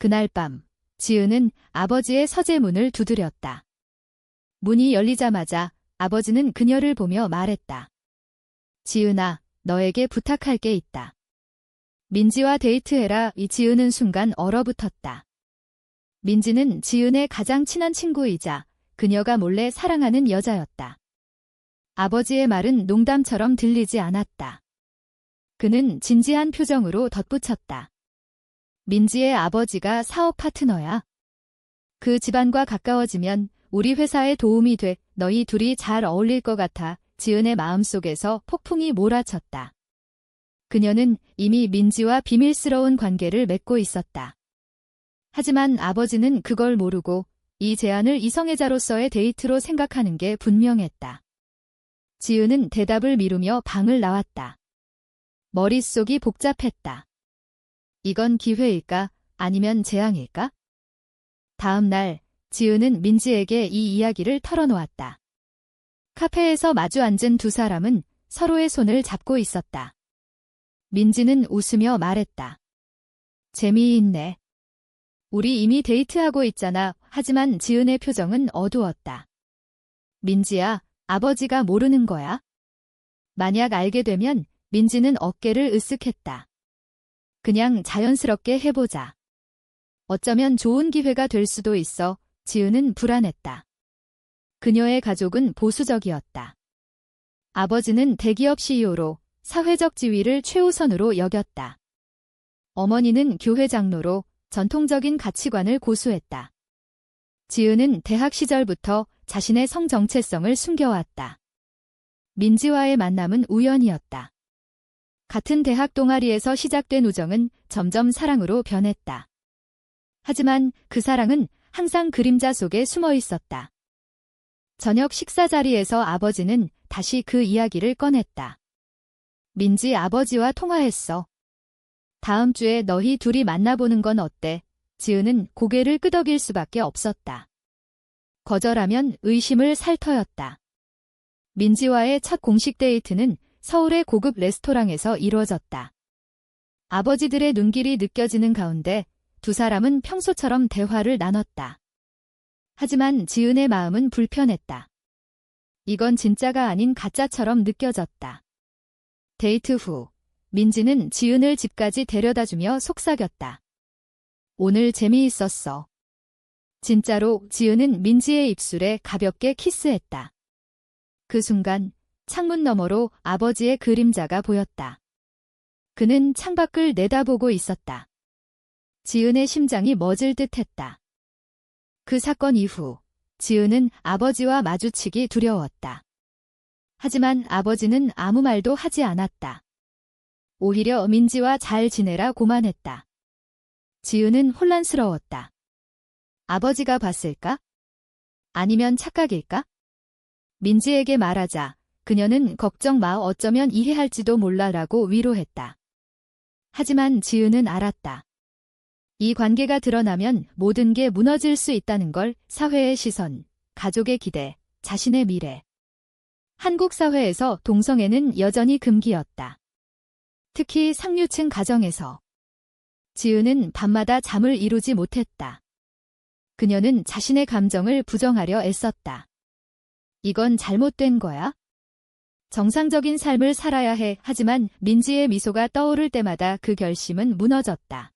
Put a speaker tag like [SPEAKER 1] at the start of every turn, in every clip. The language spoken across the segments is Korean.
[SPEAKER 1] 그날 밤, 지은은 아버지의 서재문을 두드렸다. 문이 열리자마자 아버지는 그녀를 보며 말했다. 지은아, 너에게 부탁할 게 있다. 민지와 데이트해라. 이 지은은 순간 얼어붙었다. 민지는 지은의 가장 친한 친구이자 그녀가 몰래 사랑하는 여자였다. 아버지의 말은 농담처럼 들리지 않았다. 그는 진지한 표정으로 덧붙였다. 민지의 아버지가 사업 파트너야. 그 집안과 가까워지면 우리 회사에 도움이 돼. 너희 둘이 잘 어울릴 것 같아. 지은의 마음속에서 폭풍이 몰아쳤다. 그녀는 이미 민지와 비밀스러운 관계를 맺고 있었다. 하지만 아버지는 그걸 모르고 이 제안을 이성애자로서의 데이트로 생각하는 게 분명했다. 지은은 대답을 미루며 방을 나왔다. 머릿속이 복잡했다. 이건 기회일까? 아니면 재앙일까? 다음 날, 지은은 민지에게 이 이야기를 털어놓았다. 카페에서 마주 앉은 두 사람은 서로의 손을 잡고 있었다. 민지는 웃으며 말했다. 재미있네. 우리 이미 데이트하고 있잖아. 하지만 지은의 표정은 어두웠다. 민지야, 아버지가 모르는 거야? 만약 알게 되면 민지는 어깨를 으쓱했다. 그냥 자연스럽게 해보자. 어쩌면 좋은 기회가 될 수도 있어. 지은은 불안했다. 그녀의 가족은 보수적이었다. 아버지는 대기업 CEO로 사회적 지위를 최우선으로 여겼다. 어머니는 교회 장로로 전통적인 가치관을 고수했다. 지은은 대학 시절부터 자신의 성 정체성을 숨겨왔다. 민지와의 만남은 우연이었다. 같은 대학 동아리에서 시작된 우정은 점점 사랑으로 변했다. 하지만 그 사랑은 항상 그림자 속에 숨어 있었다. 저녁 식사 자리에서 아버지는 다시 그 이야기를 꺼냈다. 민지 아버지와 통화했어. 다음 주에 너희 둘이 만나보는 건 어때? 지은은 고개를 끄덕일 수밖에 없었다. 거절하면 의심을 살 터였다. 민지와의 첫 공식 데이트는 서울의 고급 레스토랑에서 이루어졌다. 아버지들의 눈길이 느껴지는 가운데 두 사람은 평소처럼 대화를 나눴다. 하지만 지은의 마음은 불편했다. 이건 진짜가 아닌 가짜처럼 느껴졌다. 데이트 후, 민지는 지은을 집까지 데려다주며 속삭였다. 오늘 재미있었어. 진짜로. 지은은 민지의 입술에 가볍게 키스했다. 그 순간 창문 너머로 아버지의 그림자가 보였다. 그는 창밖을 내다보고 있었다. 지은의 심장이 멎을 듯했다. 그 사건 이후 지은은 아버지와 마주치기 두려웠다. 하지만 아버지는 아무 말도 하지 않았다. 오히려 민지와 잘 지내라 고만했다. 지은은 혼란스러웠다. 아버지가 봤을까? 아니면 착각일까? 민지에게 말하자 그녀는 걱정 마, 어쩌면 이해할지도 몰라라고 위로했다. 하지만 지은은 알았다. 이 관계가 드러나면 모든 게 무너질 수 있다는 걸. 사회의 시선, 가족의 기대, 자신의 미래. 한국 사회에서 동성애는 여전히 금기였다. 특히 상류층 가정에서. 지은은 밤마다 잠을 이루지 못했다. 그녀는 자신의 감정을 부정하려 애썼다. 이건 잘못된 거야? 정상적인 삶을 살아야 해. 하지만 민지의 미소가 떠오를 때마다 그 결심은 무너졌다.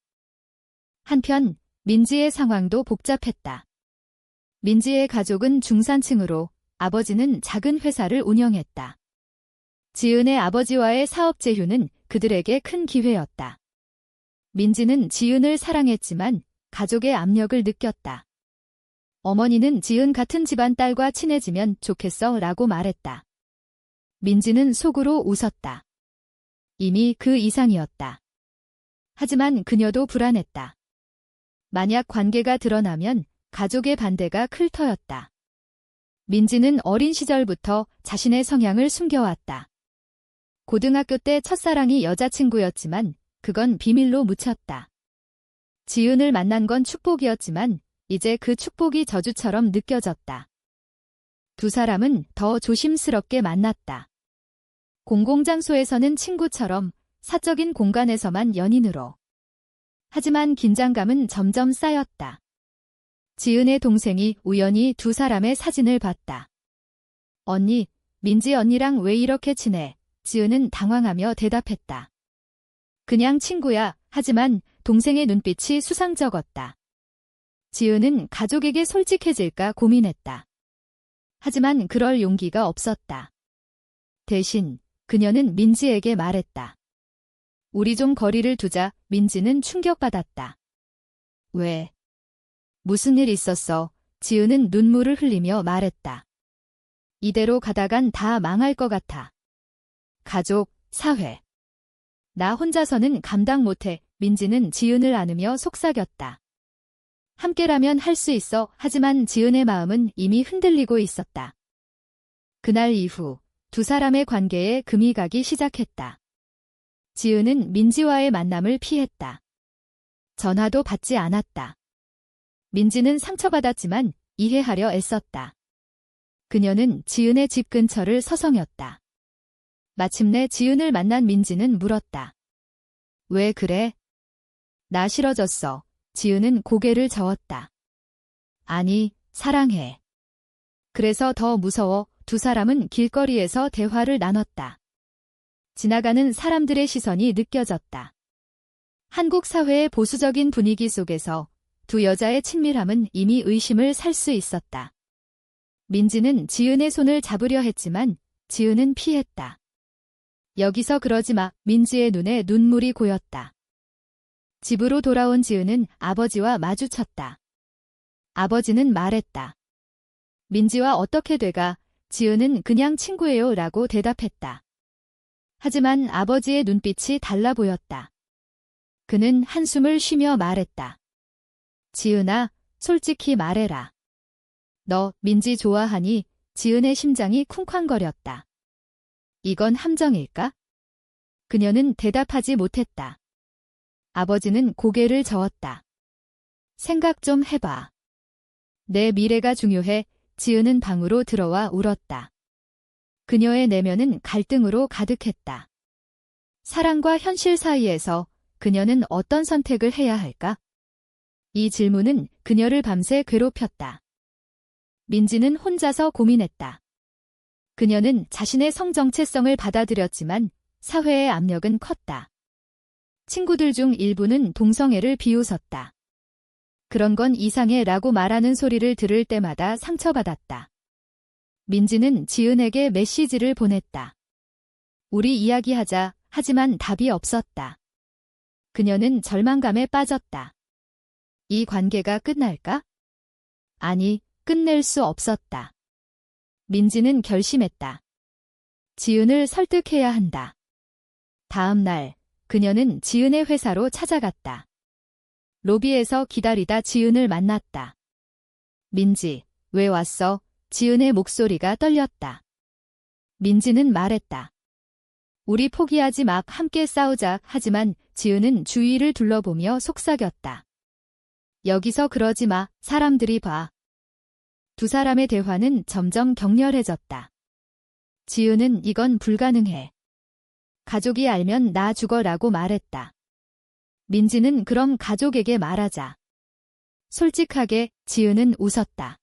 [SPEAKER 1] 한편 민지의 상황도 복잡했다. 민지의 가족은 중산층으로 아버지는 작은 회사를 운영했다. 지은의 아버지와의 사업 제휴는 그들에게 큰 기회였다. 민지는 지은을 사랑했지만 가족의 압력을 느꼈다. 어머니는 지은 같은 집안 딸과 친해지면 좋겠어 라고 말했다. 민지는 속으로 웃었다. 이미 그 이상이었다. 하지만 그녀도 불안했다. 만약 관계가 드러나면 가족의 반대가 클 터였다. 민지는 어린 시절부터 자신의 성향을 숨겨왔다. 고등학교 때 첫사랑이 여자친구였지만 그건 비밀로 묻혔다. 지은을 만난 건 축복이었지만 이제 그 축복이 저주처럼 느껴졌다. 두 사람은 더 조심스럽게 만났다. 공공장소에서는 친구처럼, 사적인 공간에서만 연인으로. 하지만 긴장감은 점점 쌓였다. 지은의 동생이 우연히 두 사람의 사진을 봤다. 언니, 민지 언니랑 왜 이렇게 친해? 지은은 당황하며 대답했다. 그냥 친구야. 하지만 동생의 눈빛이 수상쩍었다. 지은은 가족에게 솔직해질까 고민했다. 하지만 그럴 용기가 없었다. 대신 그녀는 민지에게 말했다. 우리 좀 거리를 두자. 민지는 충격받았다. 왜? 무슨 일 있었어? 지은은 눈물을 흘리며 말했다. 이대로 가다간 다 망할 것 같아. 가족, 사회. 나 혼자서는 감당 못해. 민지는 지은을 안으며 속삭였다. 함께라면 할 수 있어. 하지만 지은의 마음은 이미 흔들리고 있었다. 그날 이후 두 사람의 관계에 금이 가기 시작했다. 지은은 민지와의 만남을 피했다. 전화도 받지 않았다. 민지는 상처받았지만 이해하려 애썼다. 그녀는 지은의 집 근처를 서성였다. 마침내 지은을 만난 민지는 물었다. 왜 그래? 나 싫어졌어. 지은은 고개를 저었다. 아니, 사랑해. 그래서 더 무서워. 두 사람은 길거리에서 대화를 나눴다. 지나가는 사람들의 시선이 느껴졌다. 한국 사회의 보수적인 분위기 속에서 두 여자의 친밀함은 이미 의심을 살 수 있었다. 민지는 지은의 손을 잡으려 했지만 지은은 피했다. 여기서 그러지 마. 민지의 눈에 눈물이 고였다. 집으로 돌아온 지은은 아버지와 마주쳤다. 아버지는 말했다. 민지와 어떻게 돼가? 지은은 그냥 친구예요 라고 대답했다. 하지만 아버지의 눈빛이 달라 보였다. 그는 한숨을 쉬며 말했다. 지은아, 솔직히 말해라. 너 민지 좋아하니? 지은의 심장이 쿵쾅거렸다. 이건 함정일까? 그녀는 대답하지 못했다. 아버지는 고개를 저었다. 생각 좀 해봐. 내 미래가 중요해. 지은은 방으로 들어와 울었다. 그녀의 내면은 갈등으로 가득했다. 사랑과 현실 사이에서 그녀는 어떤 선택을 해야 할까? 이 질문은 그녀를 밤새 괴롭혔다. 민지는 혼자서 고민했다. 그녀는 자신의 성정체성을 받아들였지만 사회의 압력은 컸다. 친구들 중 일부는 동성애를 비웃었다. 그런 건 이상해 라고 말하는 소리를 들을 때마다 상처받았다. 민지는 지은에게 메시지를 보냈다. 우리 이야기하자. 하지만 답이 없었다. 그녀는 절망감에 빠졌다. 이 관계가 끝날까? 아니, 끝낼 수 없었다. 민지는 결심했다. 지은을 설득해야 한다. 다음 날, 그녀는 지은의 회사로 찾아갔다. 로비에서 기다리다 지은을 만났다. 민지, 왜 왔어? 지은의 목소리가 떨렸다. 민지는 말했다. 우리 포기하지 마. 함께 싸우자. 하지만 지은은 주위를 둘러보며 속삭였다. 여기서 그러지 마. 사람들이 봐. 두 사람의 대화는 점점 격렬해졌다. 지은은 이건 불가능해. 가족이 알면 나 죽어라고 말했다. 민지는 그럼 가족에게 말하자. 솔직하게. 지은은 웃었다.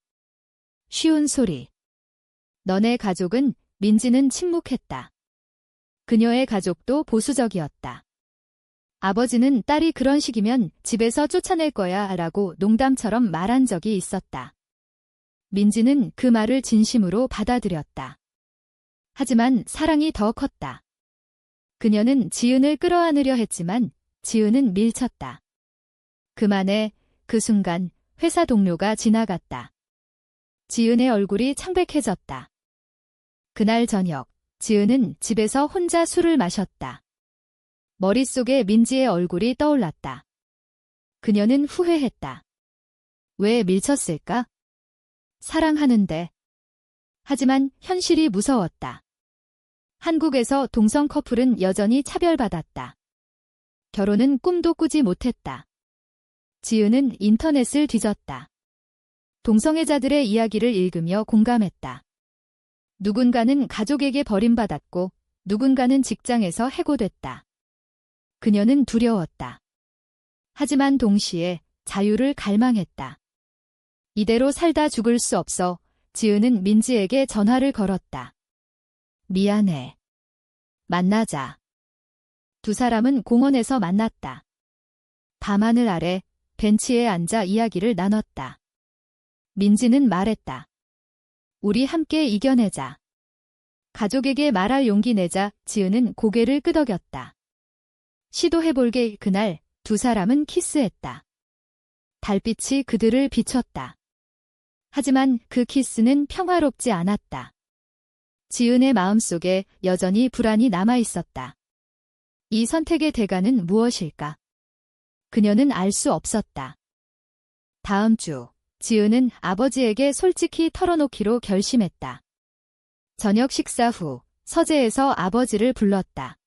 [SPEAKER 1] 쉬운 소리. 너네 가족은? 민지는 침묵했다. 그녀의 가족도 보수적이었다. 아버지는 딸이 그런 식이면 집에서 쫓아낼 거야 라고 농담처럼 말한 적이 있었다. 민지는 그 말을 진심으로 받아들였다. 하지만 사랑이 더 컸다. 그녀는 지은을 끌어안으려 했지만 지은은 밀쳤다. 그만해. 그 순간 회사 동료가 지나갔다. 지은의 얼굴이 창백해졌다. 그날 저녁, 지은은 집에서 혼자 술을 마셨다. 머릿속에 민지의 얼굴이 떠올랐다. 그녀는 후회했다. 왜 밀쳤을까? 사랑하는데. 하지만 현실이 무서웠다. 한국에서 동성 커플은 여전히 차별받았다. 결혼은 꿈도 꾸지 못했다. 지은은 인터넷을 뒤졌다. 동성애자들의 이야기를 읽으며 공감했다. 누군가는 가족에게 버림받았고 누군가는 직장에서 해고됐다. 그녀는 두려웠다. 하지만 동시에 자유를 갈망했다. 이대로 살다 죽을 수 없어 지은은 민지에게 전화를 걸었다. 미안해. 만나자. 두 사람은 공원에서 만났다. 밤하늘 아래 벤치에 앉아 이야기를 나눴다. 민지는 말했다. 우리 함께 이겨내자. 가족에게 말할 용기 내자. 지은은 고개를 끄덕였다. 시도해볼게. 그날 두 사람은 키스했다. 달빛이 그들을 비췄다. 하지만 그 키스는 평화롭지 않았다. 지은의 마음속에 여전히 불안이 남아있었다. 이 선택의 대가는 무엇일까? 그녀는 알 수 없었다. 다음 주, 지은은 아버지에게 솔직히 털어놓기로 결심했다. 저녁 식사 후 서재에서 아버지를 불렀다.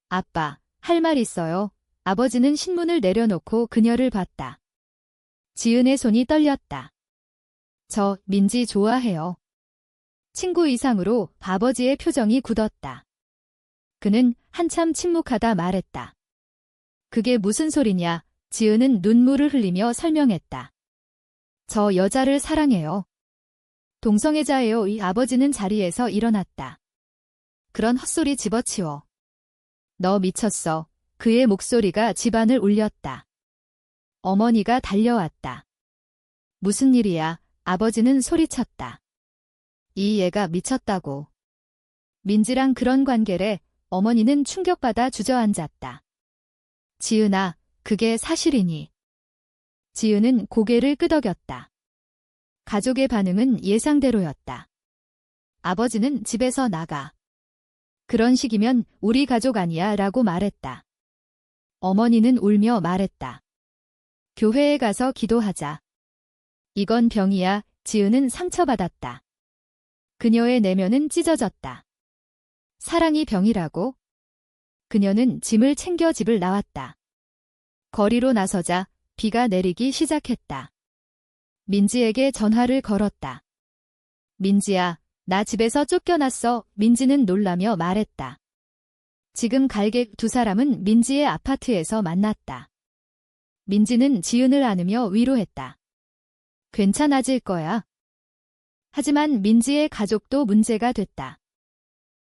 [SPEAKER 1] 아빠, 할 말 있어요. 아버지는 신문을 내려놓고 그녀를 봤다. 지은의 손이 떨렸다. 저 민지 좋아해요. 친구 이상으로 아버지의 표정이 굳었다. 그는 한참 침묵하다 말했다. 그게 무슨 소리냐? 지은은 눈물을 흘리며 설명했다. 저 여자를 사랑해요. 동성애자예요. 이 아버지는 자리에서 일어났다. 그런 헛소리 집어치워. 너 미쳤어. 그의 목소리가 집안을 울렸다. 어머니가 달려왔다. 무슨 일이야? 아버지는 소리쳤다. 이 애가 미쳤다고. 민지랑 그런 관계래. 어머니는 충격받아 주저앉았다. 지은아, 그게 사실이니? 지은은 고개를 끄덕였다. 가족의 반응은 예상대로였다. 아버지는 집에서 나가. 그런 식이면 우리 가족 아니야 라고 말했다. 어머니는 울며 말했다. 교회에 가서 기도하자. 이건 병이야. 지은은 상처받았다. 그녀의 내면은 찢어졌다. 사랑이 병이라고? 그녀는 짐을 챙겨 집을 나왔다. 거리로 나서자 비가 내리기 시작했다. 민지에게 전화를 걸었다. 민지야, 나 집에서 쫓겨났어. 민지는 놀라며 말했다. 지금 갈게. 두 사람은 민지의 아파트에서 만났다. 민지는 지은을 안으며 위로했다. 괜찮아질 거야. 하지만 민지의 가족도 문제가 됐다.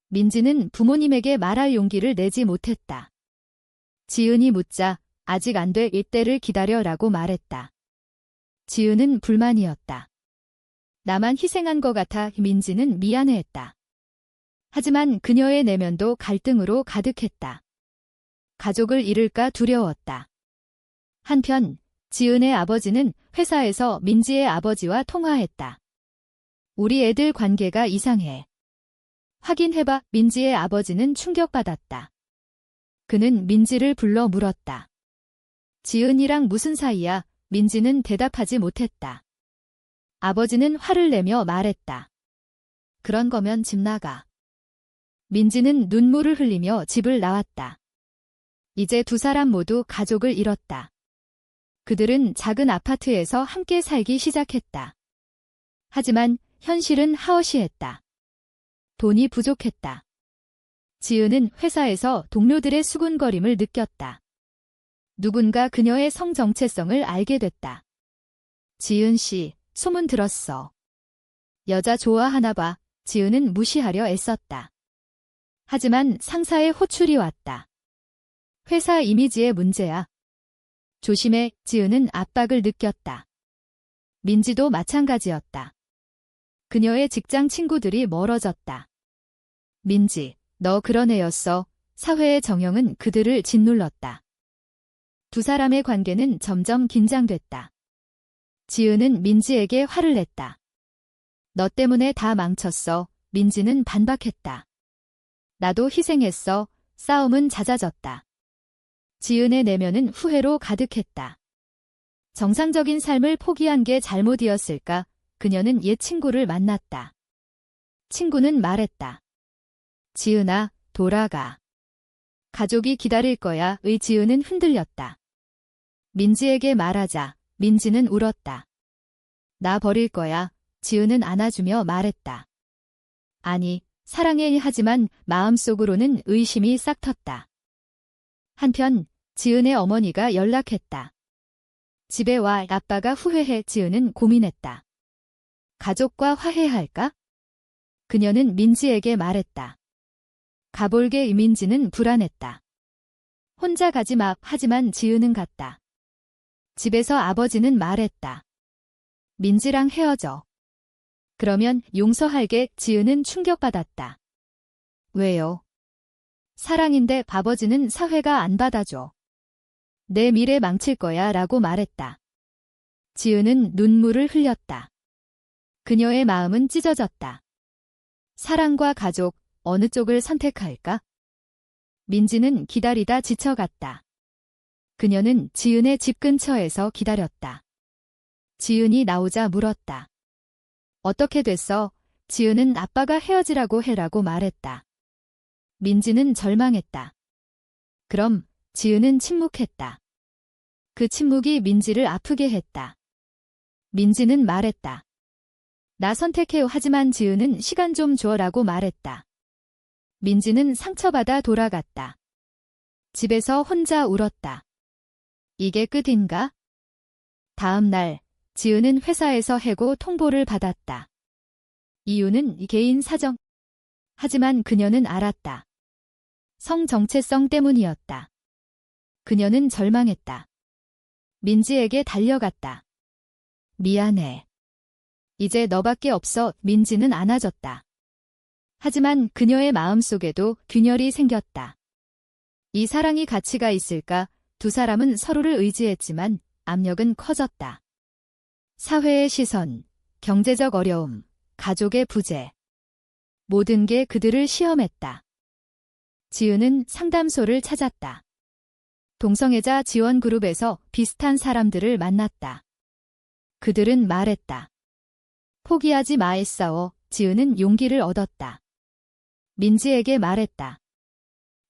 [SPEAKER 1] 민지는 부모님에게 말할 용기를 내지 못했다. 지은이 묻자 아직 안 돼. 이때를 기다려라고 말했다. 지은은 불만이었다. 나만 희생한 것 같아. 민지는 미안해했다. 하지만 그녀의 내면도 갈등으로 가득했다. 가족을 잃을까 두려웠다. 한편 지은의 아버지는 회사에서 민지의 아버지와 통화했다. 우리 애들 관계가 이상해. 확인해봐. 민지의 아버지는 충격받았다. 그는 민지를 불러 물었다. 지은이랑 무슨 사이야? 민지는 대답하지 못했다. 아버지는 화를 내며 말했다. 그런 거면 집 나가. 민지는 눈물을 흘리며 집을 나왔다. 이제 두 사람 모두 가족을 잃었다. 그들은 작은 아파트에서 함께 살기 시작했다. 하지만 현실은 하어시했다. 돈이 부족했다. 지은은 회사에서 동료들의 수군거림을 느꼈다. 누군가 그녀의 성 정체성을 알게 됐다. 지은 씨, 소문 들었어. 여자 좋아하나 봐. 지은은 무시하려 애썼다. 하지만 상사의 호출이 왔다. 회사 이미지의 문제야. 조심해. 지은은 압박을 느꼈다. 민지도 마찬가지였다. 그녀의 직장 친구들이 멀어졌다. 민지, 너 그런 애였어. 사회의 정형은 그들을 짓눌렀다. 두 사람의 관계는 점점 긴장됐다. 지은은 민지에게 화를 냈다. 너 때문에 다 망쳤어. 민지는 반박했다. 나도 희생했어. 싸움은 잦아졌다. 지은의 내면은 후회로 가득했다. 정상적인 삶을 포기한 게 잘못이었을까? 그녀는 옛 친구를 만났다. 친구는 말했다. 지은아, 돌아가. 가족이 기다릴 거야. 의 지은은 흔들렸다. 민지에게 말하자. 민지는 울었다. 나 버릴 거야. 지은은 안아주며 말했다. 아니, 사랑해. 하지만 마음속으로는 의심이 싹 텄다. 한편 지은의 어머니가 연락했다. 집에 와. 아빠가 후회해. 지은은 고민했다. 가족과 화해할까? 그녀는 민지에게 말했다. 가볼게. 민지는 불안했다. 혼자 가지 마. 하지만 지은은 갔다. 집에서 아버지는 말했다. 민지랑 헤어져. 그러면 용서할게. 지은은 충격받았다. 왜요? 사랑인데. 아버지는 사회가 안 받아줘. 내 미래 망칠 거야 라고 말했다. 지은은 눈물을 흘렸다. 그녀의 마음은 찢어졌다. 사랑과 가족, 어느 쪽을 선택할까? 민지는 기다리다 지쳐갔다. 그녀는 지은의 집 근처에서 기다렸다. 지은이 나오자 물었다. 어떻게 됐어? 지은은 아빠가 헤어지라고 해라고 말했다. 민지는 절망했다. 그럼 지은은 침묵했다. 그 침묵이 민지를 아프게 했다. 민지는 말했다. 나 선택해요. 하지만 지은은 시간 좀 줘라고 말했다. 민지는 상처받아 돌아갔다. 집에서 혼자 울었다. 이게 끝인가? 다음 날, 지은은 회사에서 해고 통보를 받았다. 이유는 개인 사정. 하지만 그녀는 알았다. 성 정체성 때문이었다. 그녀는 절망했다. 민지에게 달려갔다. 미안해. 이제 너밖에 없어. 민지는 안아줬다. 하지만 그녀의 마음속에도 균열이 생겼다. 이 사랑이 가치가 있을까? 두 사람은 서로를 의지했지만 압력은 커졌다. 사회의 시선, 경제적 어려움, 가족의 부재. 모든 게 그들을 시험했다. 지은은 상담소를 찾았다. 동성애자 지원 그룹에서 비슷한 사람들을 만났다. 그들은 말했다. 포기하지 마. 애써워. 지은은 용기를 얻었다. 민지에게 말했다.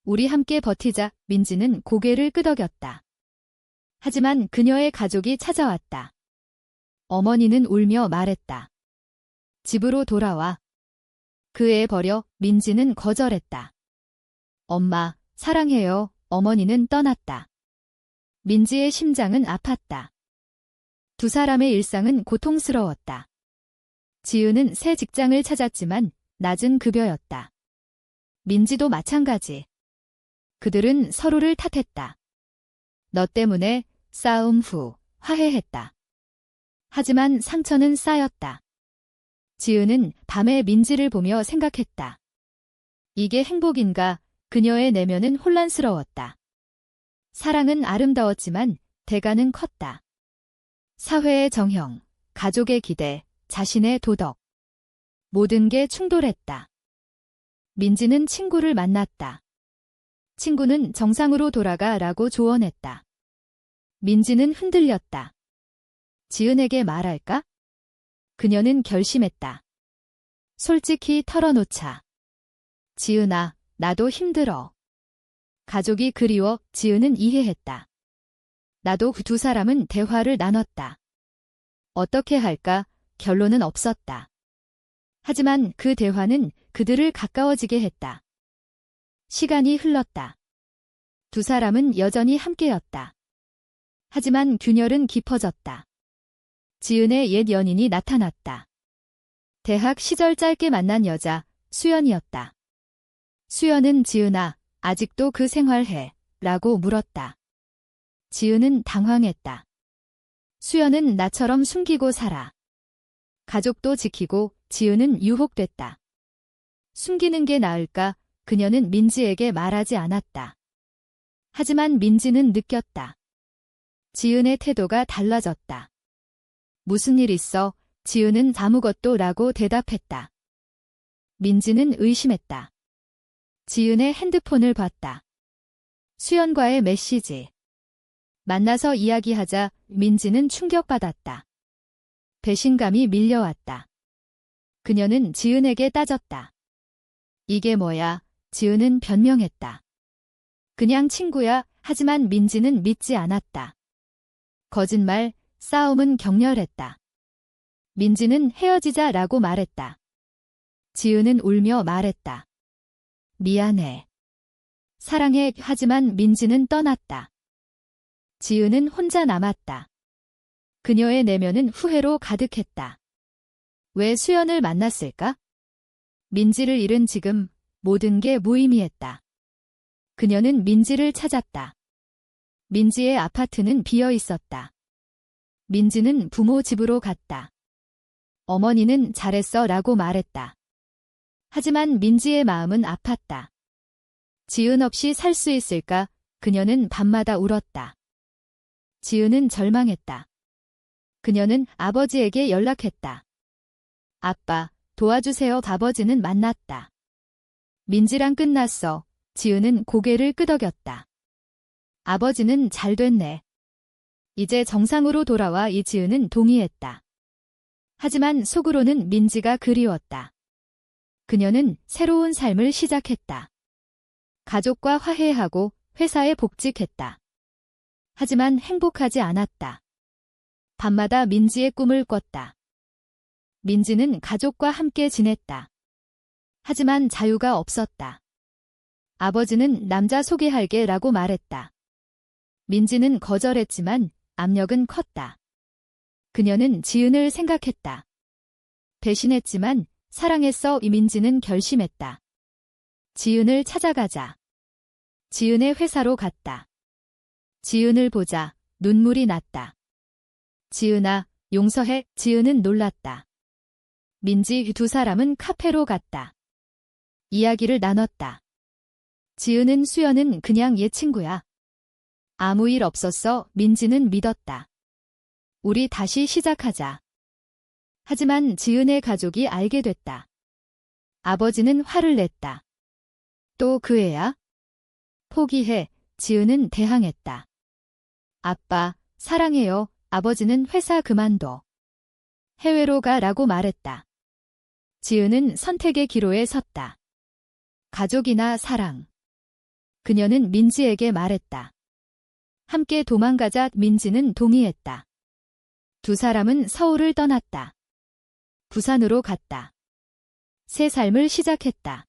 [SPEAKER 1] 우리 함께 버티자. 민지는 고개를 끄덕였다. 하지만 그녀의 가족이 찾아왔다. 어머니는 울며 말했다. 집으로 돌아와. 그 애 버려. 민지는 거절했다. 엄마, 사랑해요. 어머니는 떠났다. 민지의 심장은 아팠다. 두 사람의 일상은 고통스러웠다. 지은은 새 직장을 찾았지만 낮은 급여였다. 민지도 마찬가지. 그들은 서로를 탓했다. 너 때문에. 싸움 후 화해했다. 하지만 상처는 쌓였다. 지은은 밤에 민지를 보며 생각했다. 이게 행복인가? 그녀의 내면은 혼란스러웠다. 사랑은 아름다웠지만 대가는 컸다. 사회의 정형, 가족의 기대, 자신의 도덕. 모든 게 충돌했다. 민지는 친구를 만났다. 친구는 정상으로 돌아가라고 조언했다. 민지는 흔들렸다. 지은에게 말할까? 그녀는 결심했다. 솔직히 털어놓자. 지은아, 나도 힘들어. 가족이 그리워. 지은은 이해했다. 나도 그 두 사람은 대화를 나눴다. 어떻게 할까? 결론은 없었다. 하지만 그 대화는 그들을 가까워지게 했다. 시간이 흘렀다. 두 사람은 여전히 함께였다. 하지만 균열은 깊어졌다. 지은의 옛 연인이 나타났다. 대학 시절 짧게 만난 여자, 수연이었다. 수연은 지은아, 아직도 그 생활해? 라고 물었다. 지은은 당황했다. 수연은 나처럼 숨기고 살아. 가족도 지키고. 지은은 유혹됐다. 숨기는 게 나을까? 그녀는 민지에게 말하지 않았다. 하지만 민지는 느꼈다. 지은의 태도가 달라졌다. 무슨 일 있어? 지은은 아무것도 라고 대답했다. 민지는 의심했다. 지은의 핸드폰을 봤다. 수연과의 메시지. 만나서 이야기하자. 민지는 충격받았다. 배신감이 밀려왔다. 그녀는 지은에게 따졌다. 이게 뭐야? 지은은 변명했다. 그냥 친구야. 하지만 민지는 믿지 않았다. 거짓말, 싸움은 격렬했다. 민지는 헤어지자라고 말했다. 지은은 울며 말했다. 미안해. 사랑해. 하지만 민지는 떠났다. 지은은 혼자 남았다. 그녀의 내면은 후회로 가득했다. 왜 수연을 만났을까? 민지를 잃은 지금 모든 게 무의미했다. 그녀는 민지를 찾았다. 민지의 아파트는 비어 있었다. 민지는 부모 집으로 갔다. 어머니는 잘했어 라고 말했다. 하지만 민지의 마음은 아팠다. 지은 없이 살 수 있을까? 그녀는 밤마다 울었다. 지은은 절망했다. 그녀는 아버지에게 연락했다. 아빠, 도와주세요. 아버지는 만났다. 민지랑 끝났어. 지은은 고개를 끄덕였다. 아버지는 잘 됐네. 이제 정상으로 돌아와. 이지은은 동의했다. 하지만 속으로는 민지가 그리웠다. 그녀는 새로운 삶을 시작했다. 가족과 화해하고 회사에 복직했다. 하지만 행복하지 않았다. 밤마다 민지의 꿈을 꿨다. 민지는 가족과 함께 지냈다. 하지만 자유가 없었다. 아버지는 남자 소개할게 라고 말했다. 민지는 거절했지만 압력은 컸다. 그녀는 지은을 생각했다. 배신했지만 사랑했어. 이민지는 결심했다. 지은을 찾아가자. 지은의 회사로 갔다. 지은을 보자 눈물이 났다. 지은아, 용서해. 지은은 놀랐다. 민지 두 사람은 카페로 갔다. 이야기를 나눴다. 지은은 수연은 그냥 옛 친구야. 아무 일 없었어. 민지는 믿었다. 우리 다시 시작하자. 하지만 지은의 가족이 알게 됐다. 아버지는 화를 냈다. 또 그 애야? 포기해. 지은은 대항했다. 아빠, 사랑해요. 아버지는 회사 그만둬. 해외로 가라고 말했다. 지은은 선택의 기로에 섰다. 가족이나 사랑. 그녀는 민지에게 말했다. 함께 도망가자. 민지는 동의했다. 두 사람은 서울을 떠났다. 부산으로 갔다. 새 삶을 시작했다.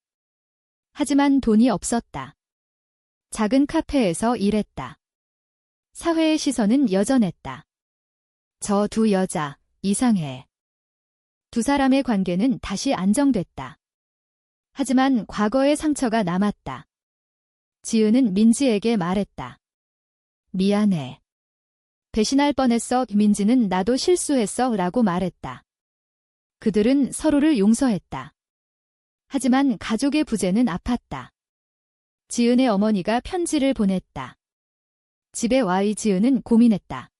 [SPEAKER 1] 하지만 돈이 없었다. 작은 카페에서 일했다. 사회의 시선은 여전했다. 저 두 여자, 이상해. 두 사람의 관계는 다시 안정됐다. 하지만 과거의 상처가 남았다. 지은은 민지에게 말했다. 미안해. 배신할 뻔했어. 민지는 나도 실수했어 라고 말했다. 그들은 서로를 용서했다. 하지만 가족의 부재는 아팠다. 지은의 어머니가 편지를 보냈다. 집에 와. 지은은 고민했다.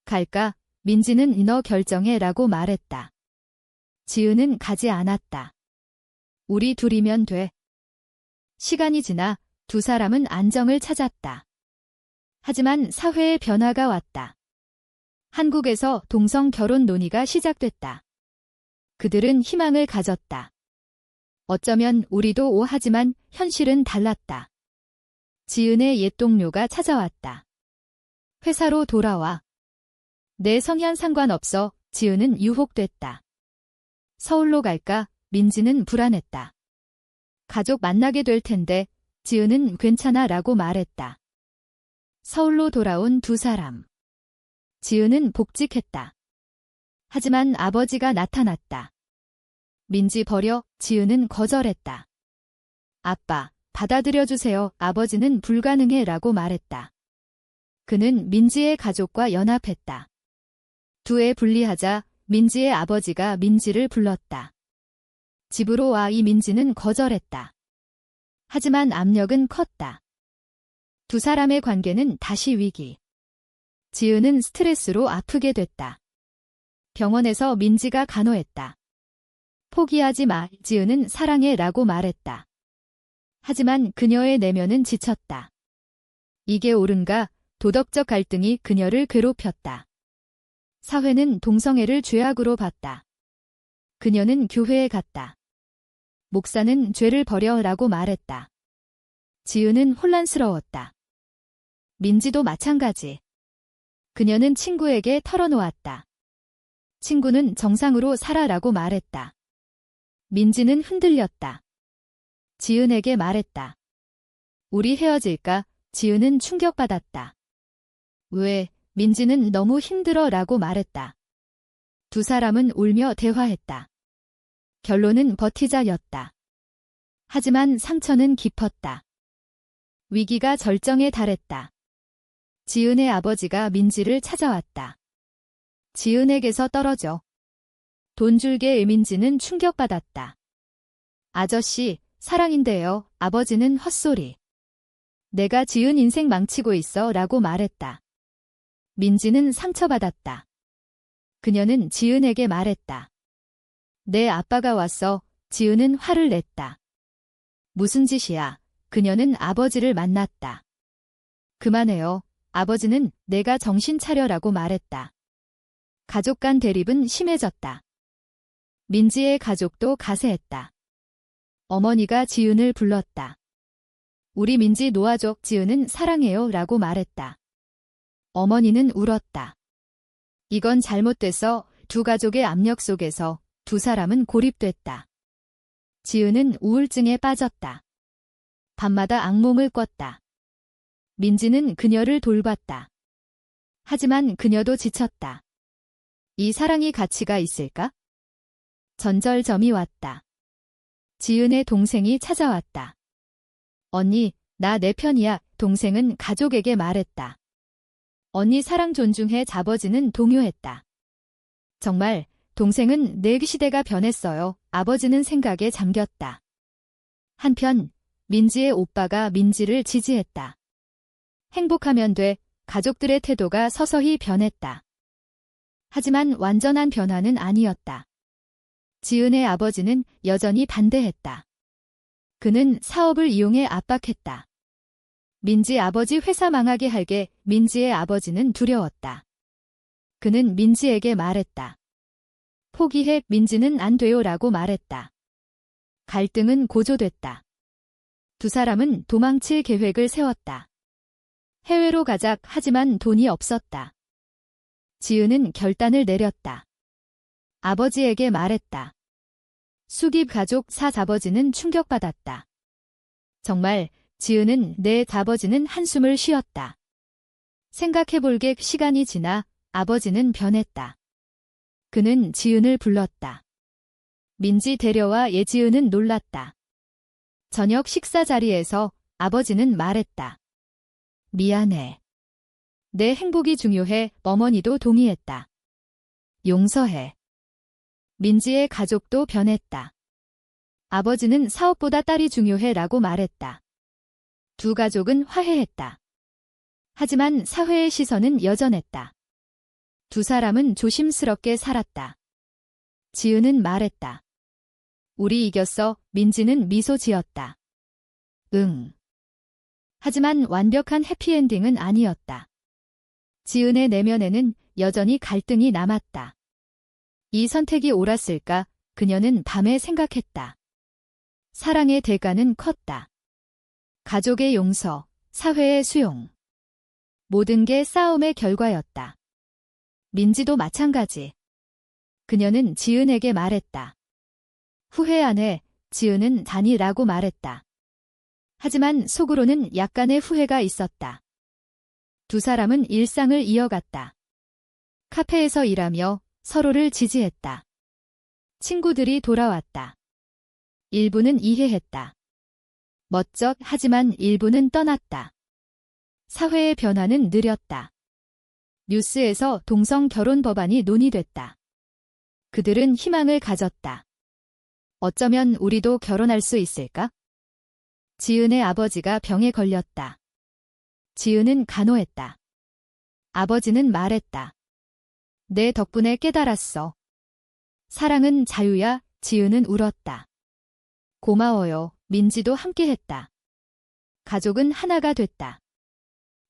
[SPEAKER 1] 갈까? 민지는 너 결정해 라고 말했다. 지은은 가지 않았다. 우리 둘이면 돼. 시간이 지나 두 사람은 안정을 찾았다. 하지만 사회의 변화가 왔다. 한국에서 동성 결혼 논의가 시작됐다. 그들은 희망을 가졌다. 어쩌면 우리도 하지만 현실은 달랐다. 지은의 옛 동료가 찾아왔다. 회사로 돌아와. 내 성향 상관없어. 지은은 유혹됐다. 서울로 갈까? 민지는 불안했다. 가족 만나게 될 텐데. 지은은 괜찮아 라고 말했다. 서울로 돌아온 두 사람. 지은은 복직했다. 하지만 아버지가 나타났다. 민지 버려. 지은은 거절했다. 아빠, 받아들여주세요. 아버지는 불가능해 라고 말했다. 그는 민지의 가족과 연합했다. 두 애 분리하자. 민지의 아버지가 민지를 불렀다. 집으로 와. 민지는 거절했다. 하지만 압력은 컸다. 두 사람의 관계는 다시 위기. 지은은 스트레스로 아프게 됐다. 병원에서 민지가 간호했다. 포기하지 마. 지은은 사랑해 라고 말했다. 하지만 그녀의 내면은 지쳤다. 이게 옳은가? 도덕적 갈등이 그녀를 괴롭혔다. 사회는 동성애를 죄악으로 봤다. 그녀는 교회에 갔다. 목사는 죄를 버려 라고 말했다. 지은은 혼란스러웠다. 민지도 마찬가지. 그녀는 친구에게 털어놓았다. 친구는 정상으로 살아라고 말했다. 민지는 흔들렸다. 지은에게 말했다. 우리 헤어질까? 지은은 충격받았다. 왜, 민지는 너무 힘들어 라고 말했다. 두 사람은 울며 대화했다. 결론은 버티자였다. 하지만 상처는 깊었다. 위기가 절정에 달했다. 지은의 아버지가 민지를 찾아왔다. 지은에게서 떨어져 돈 줄게 민지는 충격받았다. 아저씨, 사랑인데요. 아버지는 헛소리. 내가 지은 인생 망치고 있어 라고 말했다. 민지는 상처받았다. 그녀는 지은에게 말했다. 내 아빠가 왔어. 지은은 화를 냈다. 무슨 짓이야. 그녀는 아버지를 만났다. 그만해요. 아버지는 내가 정신 차려라고 말했다. 가족 간 대립은 심해졌다. 민지의 가족도 가세했다. 어머니가 지은을 불렀다. 우리 민지 놓아줘. 지은은 사랑해요 라고 말했다. 어머니는 울었다. 이건 잘못돼서 두 가족의 압력 속에서 두 사람은 고립됐다. 지은은 우울증에 빠졌다. 밤마다 악몽을 꿨다. 민지는 그녀를 돌봤다. 하지만 그녀도 지쳤다. 이 사랑이 가치가 있을까? 전절점이 왔다. 지은의 동생이 찾아왔다. 언니, 나 내 편이야. 동생은 가족에게 말했다. 언니 사랑 존중해. 아버지는 동요했다. 정말 동생은 내 시대가 변했어요. 아버지는 생각에 잠겼다. 한편 민지의 오빠가 민지를 지지했다. 행복하면 돼. 가족들의 태도가 서서히 변했다. 하지만 완전한 변화는 아니었다. 지은의 아버지는 여전히 반대했다. 그는 사업을 이용해 압박했다. 민지 아버지 회사 망하게 할게. 민지의 아버지는 두려웠다. 그는 민지에게 말했다. 포기해. 민지는 안 돼요 라고 말했다. 갈등은 고조됐다. 두 사람은 도망칠 계획을 세웠다. 해외로 가자. 하지만 돈이 없었다. 지은은 결단을 내렸다. 아버지에게 말했다. 수깁 가족 아버지는 충격받았다. 정말 지은은 내 아버지는 한숨을 쉬었다. 생각해볼게. 시간이 지나 아버지는 변했다. 그는 지은을 불렀다. 민지 데려와. 지은은 놀랐다. 저녁 식사 자리에서 아버지는 말했다. 미안해. 내 행복이 중요해. 어머니도 동의했다. 용서해. 민지의 가족도 변했다. 아버지는 사업보다 딸이 중요해 라고 말했다. 두 가족은 화해했다. 하지만 사회의 시선은 여전했다. 두 사람은 조심스럽게 살았다. 지은은 말했다. 우리 이겼어. 민지는 미소 지었다. 응. 하지만 완벽한 해피엔딩은 아니었다. 지은의 내면에는 여전히 갈등이 남았다. 이 선택이 옳았을까? 그녀는 밤에 생각했다. 사랑의 대가는 컸다. 가족의 용서, 사회의 수용. 모든 게 싸움의 결과였다. 민지도 마찬가지. 그녀는 지은에게 말했다. 후회 안 해. 지은은 다니라고 말했다. 하지만 속으로는 약간의 후회가 있었다. 두 사람은 일상을 이어갔다. 카페에서 일하며 서로를 지지했다. 친구들이 돌아왔다. 일부는 이해했다. 멋쩍 하지만 일부는 떠났다. 사회의 변화는 느렸다. 뉴스에서 동성 결혼 법안이 논의됐다. 그들은 희망을 가졌다. 어쩌면 우리도 결혼할 수 있을까? 지은의 아버지가 병에 걸렸다. 지은은 간호했다. 아버지는 말했다. 내 덕분에 깨달았어. 사랑은 자유야. 지은은 울었다. 고마워요. 민지도 함께했다. 가족은 하나가 됐다.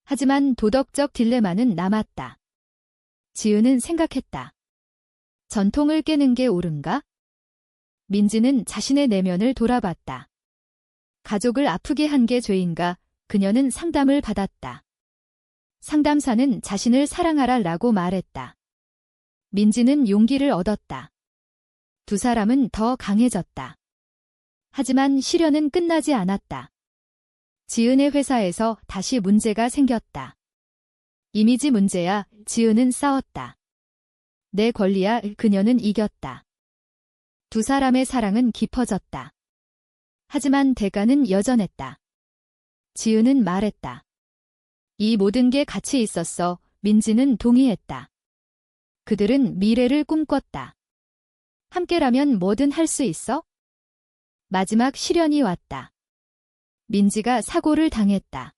[SPEAKER 1] 하지만 도덕적 딜레마는 남았다. 지은은 생각했다. 전통을 깨는 게 옳은가? 민지는 자신의 내면을 돌아봤다. 가족을 아프게 한 게 죄인가? 그녀는 상담을 받았다. 상담사는 자신을 사랑하라 라고 말했다. 민지는 용기를 얻었다. 두 사람은 더 강해졌다. 하지만 시련은 끝나지 않았다. 지은의 회사에서 다시 문제가 생겼다. 이미지 문제야. 지은은 싸웠다. 내 권리야. 그녀는 이겼다. 두 사람의 사랑은 깊어졌다. 하지만 대가는 여전했다. 지은은 말했다. 이 모든 게 가치 있었어. 민지는 동의했다. 그들은 미래를 꿈꿨다. 함께라면 뭐든 할 수 있어? 마지막 시련이 왔다. 민지가 사고를 당했다.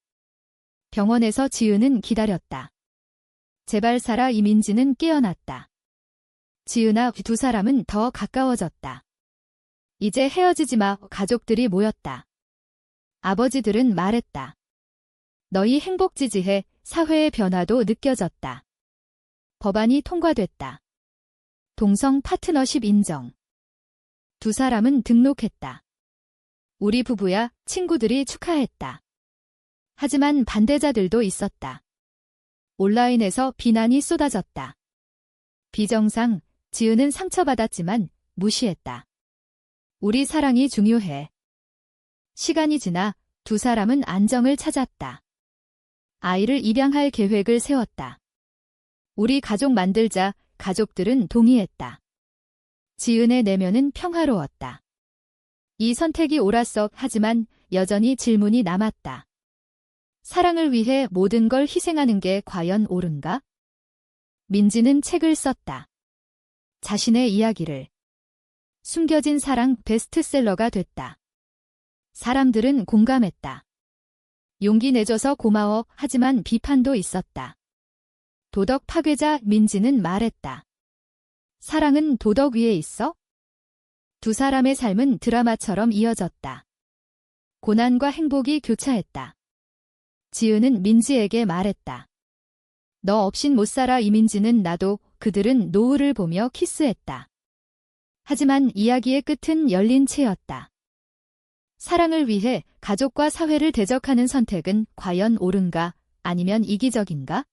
[SPEAKER 1] 병원에서 지은은 기다렸다. 제발 살아. 이민지는 깨어났다. 지은아, 두 사람은 더 가까워졌다. 이제 헤어지지 마. 가족들이 모였다. 아버지들은 말했다. 너희 행복 지지해. 사회의 변화도 느껴졌다. 법안이 통과됐다. 동성 파트너십 인정. 두 사람은 등록했다. 우리 부부야. 친구들이 축하했다. 하지만 반대자들도 있었다. 온라인에서 비난이 쏟아졌다. 비정상. 지은은 상처받았지만 무시했다. 우리 사랑이 중요해. 시간이 지나 두 사람은 안정을 찾았다. 아이를 입양할 계획을 세웠다. 우리 가족 만들자. 가족들은 동의했다. 지은의 내면은 평화로웠다. 이 선택이 옳았어. 하지만 여전히 질문이 남았다. 사랑을 위해 모든 걸 희생하는 게 과연 옳은가? 민지는 책을 썼다. 자신의 이야기를. 숨겨진 사랑 베스트셀러가 됐다. 사람들은 공감했다. 용기 내줘서 고마워. 하지만 비판도 있었다. 도덕 파괴자. 민지는 말했다. 사랑은 도덕 위에 있어? 두 사람의 삶은 드라마처럼 이어졌다. 고난과 행복이 교차했다. 지은은 민지에게 말했다. 너 없인 못 살아. 이민지는 나도. 그들은 노을을 보며 키스했다. 하지만 이야기의 끝은 열린 채였다. 사랑을 위해 가족과 사회를 대적하는 선택은 과연 옳은가? 아니면 이기적인가?